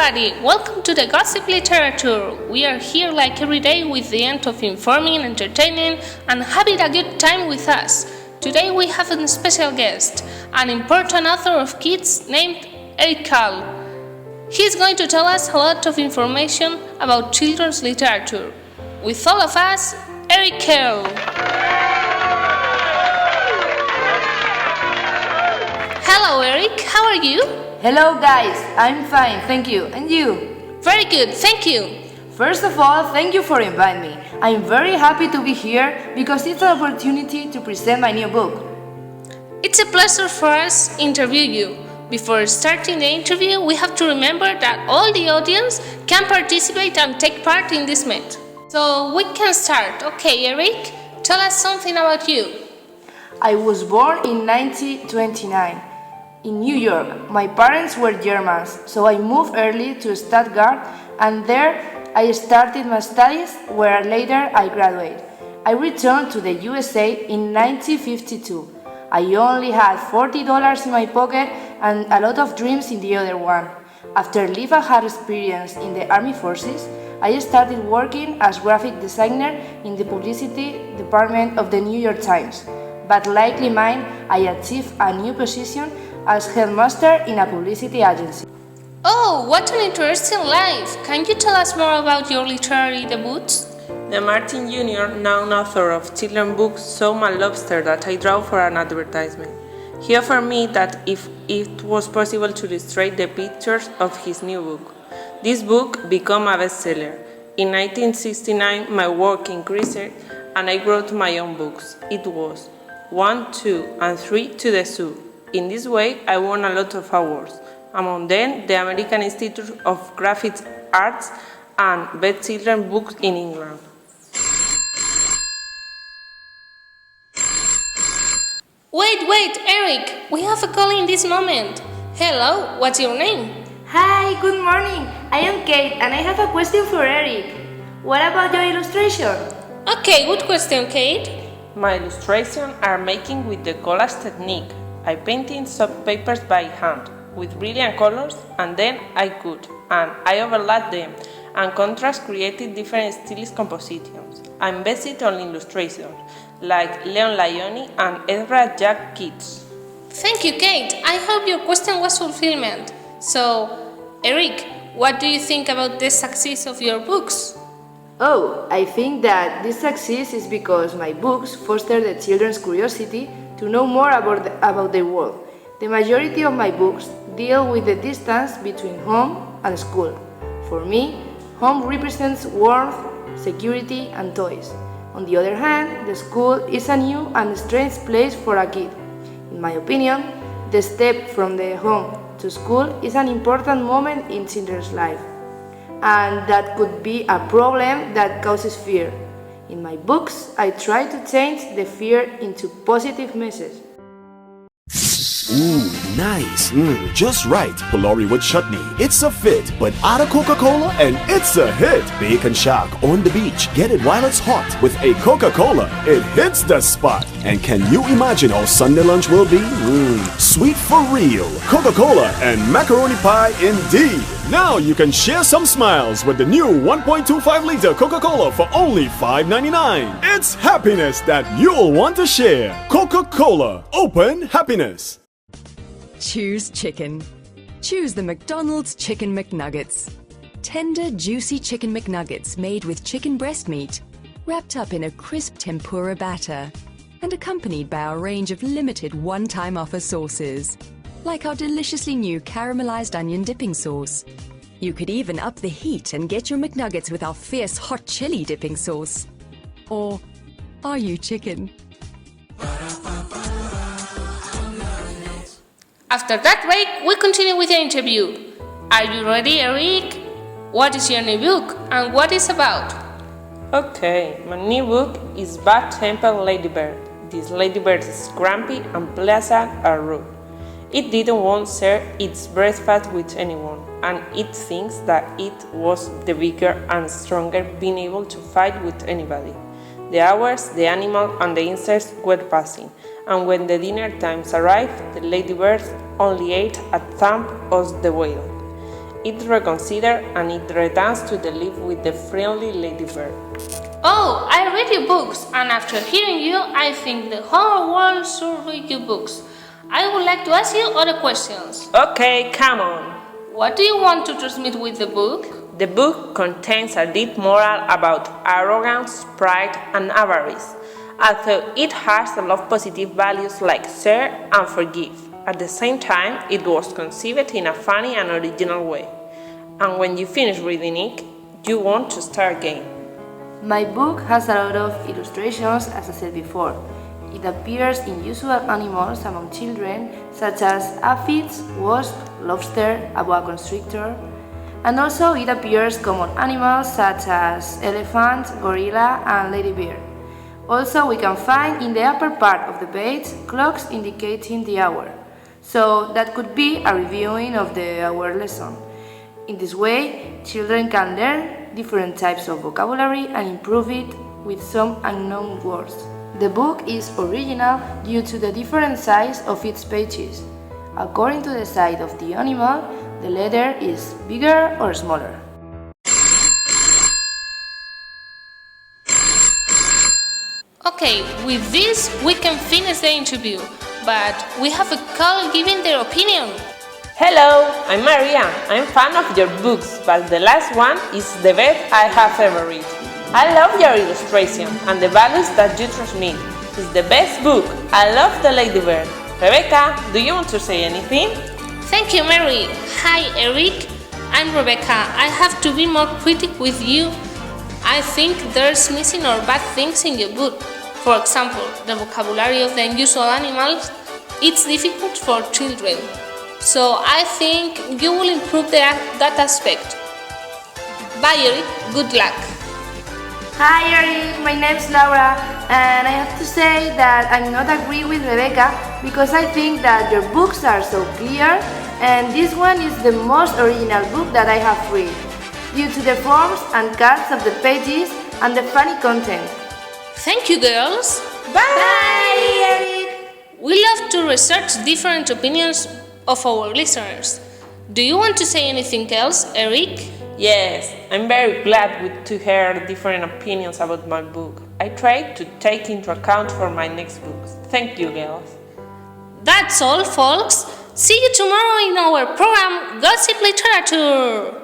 everybody! Welcome to the Gossip Literature. We are here like every day with the end of informing, entertaining, and having a good time with us. Today we have a special guest, an important author of kids named Eric. He's going to tell us a lot of information about children's literature. With all of us, Eric. Hello Eric, how are you? Hello guys, I'm fine, thank you. And you? Very good, thank you. First of all, thank you for inviting me. I'm very happy to be here because it's an opportunity to present my new book. It's a pleasure for us to interview you. Before starting the interview, we have to remember that all the audience can participate and take part in this meet. So we can start. Okay, Eric, tell us something about you. I was born in 1929 in New York. My parents were Germans, so I moved early to Stuttgart, and there I started my studies, where later I graduated. I returned to the USA in 1952. I only had $40 in my pocket and a lot of dreams in the other one. After leave I had experience in the Army Forces, I started working as graphic designer in the publicity department of the New York Times. But likely mine, I achieved a new position as headmaster in a publicity agency. Oh, what an interesting life! Can you tell us more about your literary debuts? The Martin Jr., known author of children's books, saw my lobster that I drew for an advertisement. He offered me that if it was possible to illustrate the pictures of his new book. This book became a bestseller. In 1969, my work increased and I wrote my own books. It was 1, 2, and 3 to the Zoo. In this way, I won a lot of awards. Among them, the American Institute of Graphic Arts and Best Children's Books in England. Wait, Eric! We have a call in this moment. Hello, what's your name? Hi, good morning. I am Kate and I have a question for Eric. What about your illustration? Okay, good question, Kate. My illustrations are making with the collage technique. I painted soft papers by hand with brilliant colors, and then I cut and I overlapped them, and contrast created different stylistic compositions. I'm based on illustrations like Leon Lioni and Ezra Jack Keats. Thank you, Kate. I hope your question was fulfillment. So, Eric, what do you think about the success of your books? Oh, I think that this success is because my books foster the children's curiosity to know more about the world. The majority of my books deal with the distance between home and school. For me, home represents warmth, security, and toys. On the other hand, the school is a new and strange place for a kid. In my opinion, the step from the home to school is an important moment in children's life, and that could be a problem that causes fear. In my books, I try to change the fear into positive message. Ooh, nice. Just right. Polari with chutney. It's a fit, but add a Coca-Cola and it's a hit. Bacon shack on the beach. Get it while it's hot. With a Coca-Cola, it hits the spot. And can you imagine how Sunday lunch will be? Sweet for real. Coca-Cola and macaroni pie indeed. Now you can share some smiles with the new 1.25-liter Coca-Cola for only $5.99. It's happiness that you'll want to share. Coca-Cola. Open happiness. Choose chicken. Choose the McDonald's Chicken McNuggets. Tender, juicy chicken McNuggets made with chicken breast meat, wrapped up in a crisp tempura batter, and accompanied by our range of limited one-time offer sauces, like our deliciously new caramelized onion dipping sauce. You could even up the heat and get your McNuggets with our fierce hot chili dipping sauce. Or are you chicken? After that break, we continue with the interview. Are you ready, Eric? What is your new book and what is about? Okay, my new book is Bad-Tempered Ladybird. This ladybird is grumpy and pleasant and rude. It didn't want to share its breakfast with anyone, and it thinks that it was the bigger and stronger being able to fight with anybody. The hours, the animal, and the insects were passing, and when the dinner times arrived, the ladybirds only ate a thumb of the whale. it reconsiders and it returns to the leaf with the friendly ladybird. Oh, I read your books, and after hearing you, I think the whole world should read your books. I would like to ask you other questions. Okay, come on. What do you want to transmit with the book? The book contains a deep moral about arrogance, pride, and avarice, although it has a lot of positive values like share and forgive. At the same time, it was conceived in a funny and original way. And when you finish reading it, you want to start again. My book has a lot of illustrations, as I said before. It appears in usual animals among children, such as aphids, wasp, lobster, a boa constrictor, and also it appears common animals such as elephant, gorilla, and ladybird. Also, we can find in the upper part of the page clocks indicating the hour, so that could be a reviewing of the hour lesson. In this way, children can learn different types of vocabulary and improve it with some unknown words. The book is original due to the different size of its pages. According to the size of the animal, the letter is bigger or smaller. Okay, with this we can finish the interview, but we have a call giving their opinion. Hello, I'm Maria. I'm fan of your books, but the last one is the best I have ever read. I love your illustration and the values that you transmit. It's the best book. I love the ladybird. Rebecca, do you want to say anything? Thank you, Mary. Hi, Eric. I'm Rebecca. I have to be more critical with you. I think there's missing or bad things in your book. For example, the vocabulary of the unusual animals. It's difficult for children. So I think you will improve that aspect. Bye, Eric. Good luck. Hi Eric, my name's Laura, and I have to say that I'm not agree with Rebecca because I think that your books are so clear, and this one is the most original book that I have read, due to the forms and cuts of the pages and the funny content. Thank you, girls. Bye Eric! We love to research different opinions of our listeners. Do you want to say anything else, Eric? Yes, I'm very glad to hear different opinions about my book. I try to take into account for my next books. Thank you, girls. That's all, folks. See you tomorrow in our program, Gossip Literature.